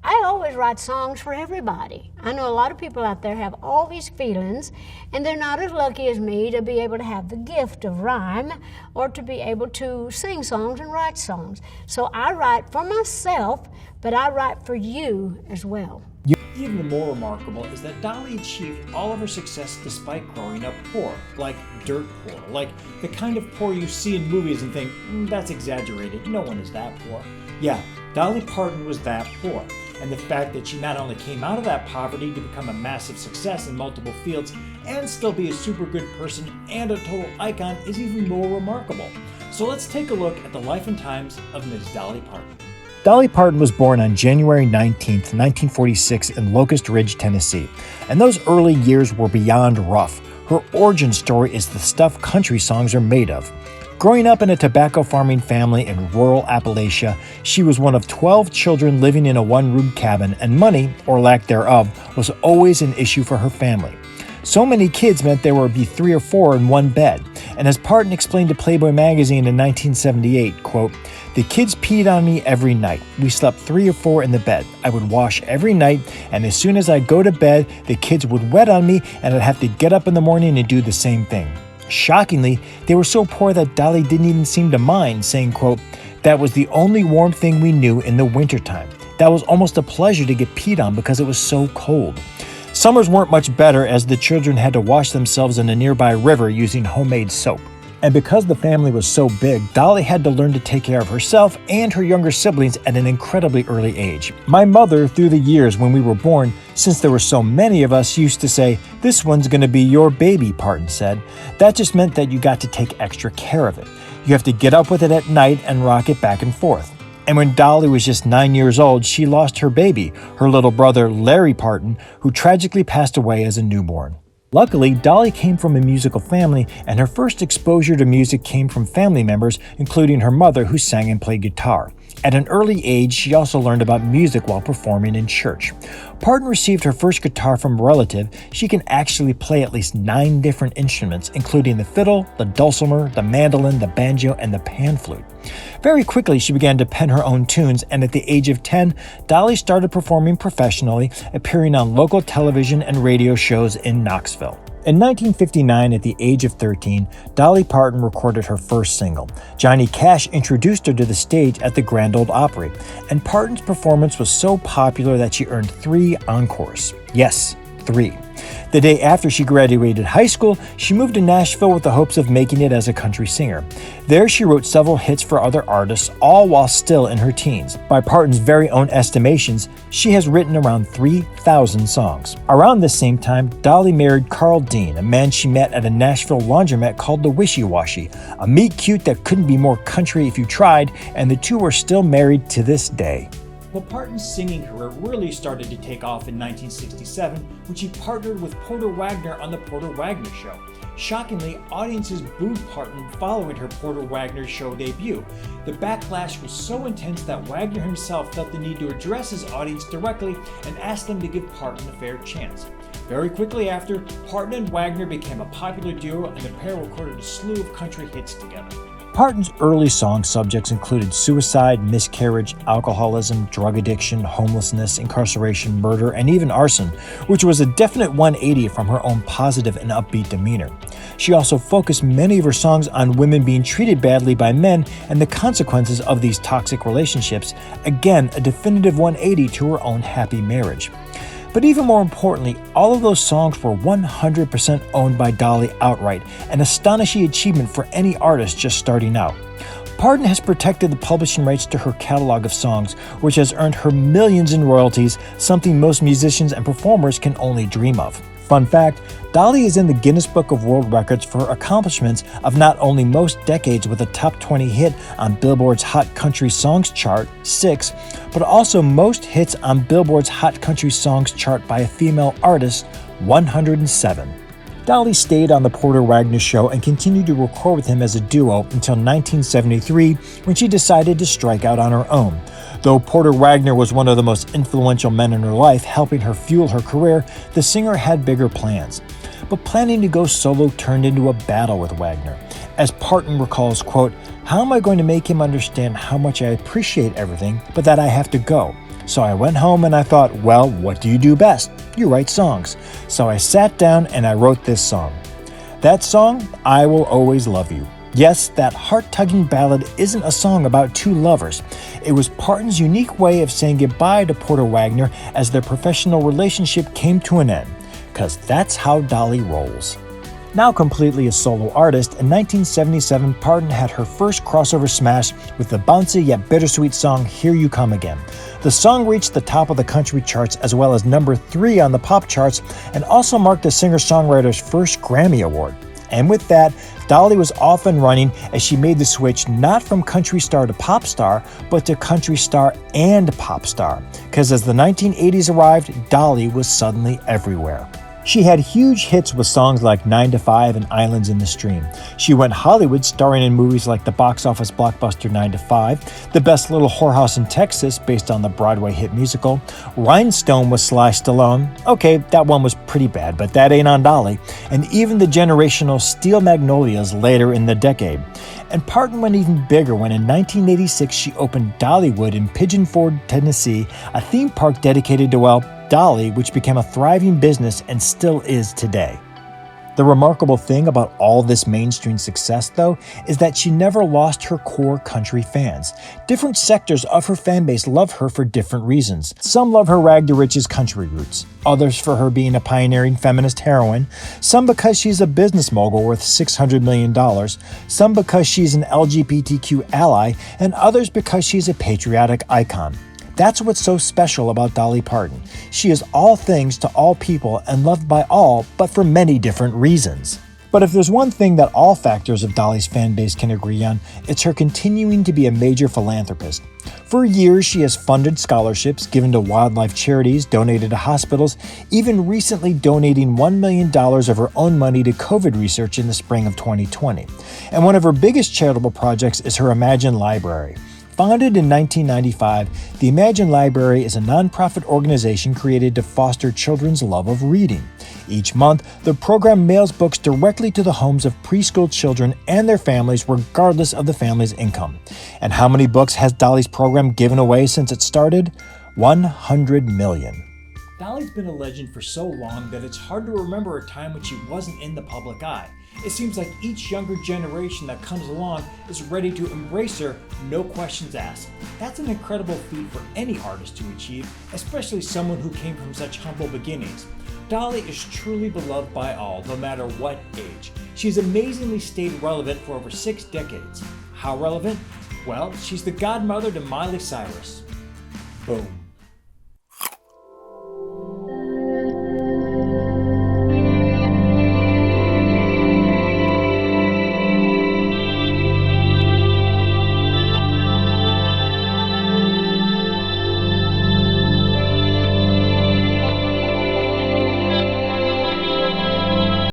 I always write songs for everybody. I know a lot of people out there have all these feelings, and they're not as lucky as me to be able to have the gift of rhyme or to be able to sing songs and write songs. So I write for myself, but I write for you as well. Even more remarkable is that Dolly achieved all of her success despite growing up poor, like dirt poor, like the kind of poor you see in movies and think, that's exaggerated, no one is that poor. Yeah, Dolly Parton was that poor. And the fact that she not only came out of that poverty to become a massive success in multiple fields and still be a super good person and a total icon is even more remarkable. So let's take a look at the life and times of Ms. Dolly Parton. Dolly Parton was born on January 19, 1946 in Locust Ridge, Tennessee, and those early years were beyond rough. Her origin story is the stuff country songs are made of. Growing up in a tobacco farming family in rural Appalachia, she was one of 12 children living in a one-room cabin, and money, or lack thereof, was always an issue for her family. So many kids meant there would be 3 or 4 in one bed, and as Parton explained to Playboy magazine in 1978, quote, "The kids peed on me every night. We slept 3 or 4 in the bed. I would wash every night, and as soon as I'd go to bed, the kids would wet on me, and I'd have to get up in the morning and do the same thing." Shockingly, they were so poor that Dolly didn't even seem to mind, saying, quote, "That was the only warm thing we knew in the wintertime. That was almost a pleasure to get peed on because it was so cold." Summers weren't much better as the children had to wash themselves in a nearby river using homemade soap. And because the family was so big, Dolly had to learn to take care of herself and her younger siblings at an incredibly early age. My mother, through the years when we were born, since there were so many of us, used to say, "This one's going to be your baby," Parton said. That just meant that you got to take extra care of it. You have to get up with it at night and rock it back and forth. And when Dolly was just 9 years old, she lost her baby, her little brother Larry Parton, who tragically passed away as a newborn. Luckily, Dolly came from a musical family, and her first exposure to music came from family members, including her mother, who sang and played guitar. At an early age, she also learned about music while performing in church. Parton received her first guitar from a relative. She can actually play at least 9 different instruments, including the fiddle, the dulcimer, the mandolin, the banjo, and the pan flute. Very quickly, she began to pen her own tunes, and at the age of 10, Dolly started performing professionally, appearing on local television and radio shows in Knoxville. In 1959, at the age of 13, Dolly Parton recorded her first single. Johnny Cash introduced her to the stage at the Grand Ole Opry, and Parton's performance was so popular that she earned 3 encores. Yes, 3. The day after she graduated high school, she moved to Nashville with the hopes of making it as a country singer. There she wrote several hits for other artists, all while still in her teens. By Parton's very own estimations, she has written around 3,000 songs. Around this same time, Dolly married Carl Dean, a man she met at a Nashville laundromat called the Wishy Washy, a meet cute that couldn't be more country if you tried, and the two are still married to this day. Well, Parton's singing career really started to take off in 1967 when she partnered with Porter Wagoner on The Porter Wagoner Show. Shockingly, audiences booed Parton following her Porter Wagoner Show debut. The backlash was so intense that Wagoner himself felt the need to address his audience directly and ask them to give Parton a fair chance. Very quickly after, Parton and Wagoner became a popular duo, and the pair recorded a slew of country hits together. Parton's early song subjects included suicide, miscarriage, alcoholism, drug addiction, homelessness, incarceration, murder, and even arson, which was a definite 180 from her own positive and upbeat demeanor. She also focused many of her songs on women being treated badly by men and the consequences of these toxic relationships, again a definitive 180 to her own happy marriage. But even more importantly, all of those songs were 100% owned by Dolly outright, an astonishing achievement for any artist just starting out. Parton has protected the publishing rights to her catalog of songs, which has earned her millions in royalties, something most musicians and performers can only dream of. Fun fact, Dolly is in the Guinness Book of World Records for her accomplishments of not only most decades with a top 20 hit on Billboard's Hot Country Songs chart, 6, but also most hits on Billboard's Hot Country Songs chart by a female artist, 107. Dolly stayed on the Porter Wagoner Show and continued to record with him as a duo until 1973, when she decided to strike out on her own. Though Porter Wagoner was one of the most influential men in her life, helping her fuel her career, the singer had bigger plans. But planning to go solo turned into a battle with Wagoner. As Parton recalls, quote, "How am I going to make him understand how much I appreciate everything, but that I have to go? So I went home and I thought, well, what do you do best? You write songs. So I sat down and I wrote this song. That song, I Will Always Love You. Yes, that heart-tugging ballad isn't a song about two lovers. It was Parton's unique way of saying goodbye to Porter Wagoner as their professional relationship came to an end. 'Cause that's how Dolly rolls. Now completely a solo artist, in 1977 Parton had her first crossover smash with the bouncy yet bittersweet song Here You Come Again. The song reached the top of the country charts as well as number 3 on the pop charts and also marked the singer-songwriter's first Grammy Award. And with that, Dolly was off and running as she made the switch not from country star to pop star, but to country star and pop star. Because as the 1980s arrived, Dolly was suddenly everywhere. She had huge hits with songs like 9 to 5 and Islands in the Stream. She went Hollywood, starring in movies like the box office blockbuster 9 to 5, The Best Little Whorehouse in Texas, based on the Broadway hit musical, Rhinestone with Sly Stallone. Okay, that one was pretty bad, but that ain't on Dolly. And even the generational Steel Magnolias later in the decade. And Parton went even bigger when in 1986 she opened Dollywood in Pigeon Forge, Tennessee, a theme park dedicated to, well, Dolly, which became a thriving business and still is today. The remarkable thing about all this mainstream success, though, is that she never lost her core country fans. Different sectors of her fan base love her for different reasons. Some love her rag-to-riches country roots, others for her being a pioneering feminist heroine, some because she's a business mogul worth $600 million, some because she's an LGBTQ ally, and others because she's a patriotic icon. That's what's so special about Dolly Parton. She is all things to all people and loved by all, but for many different reasons. But if there's one thing that all factors of Dolly's fan base can agree on, it's her continuing to be a major philanthropist. For years, she has funded scholarships given to wildlife charities, donated to hospitals, even recently donating $1 million of her own money to COVID research in the spring of 2020. And one of her biggest charitable projects is her Imagine Library. Founded in 1995, the Imagine Library is a nonprofit organization created to foster children's love of reading. Each month, the program mails books directly to the homes of preschool children and their families, regardless of the family's income. And how many books has Dolly's program given away since it started? 100 million. Dolly's been a legend for so long that it's hard to remember a time when she wasn't in the public eye. It seems like each younger generation that comes along is ready to embrace her, no questions asked. That's an incredible feat for any artist to achieve, especially someone who came from such humble beginnings. Dolly is truly beloved by all, no matter what age. She's amazingly stayed relevant for over 6 decades. How relevant? Well, she's the godmother to Miley Cyrus. Boom.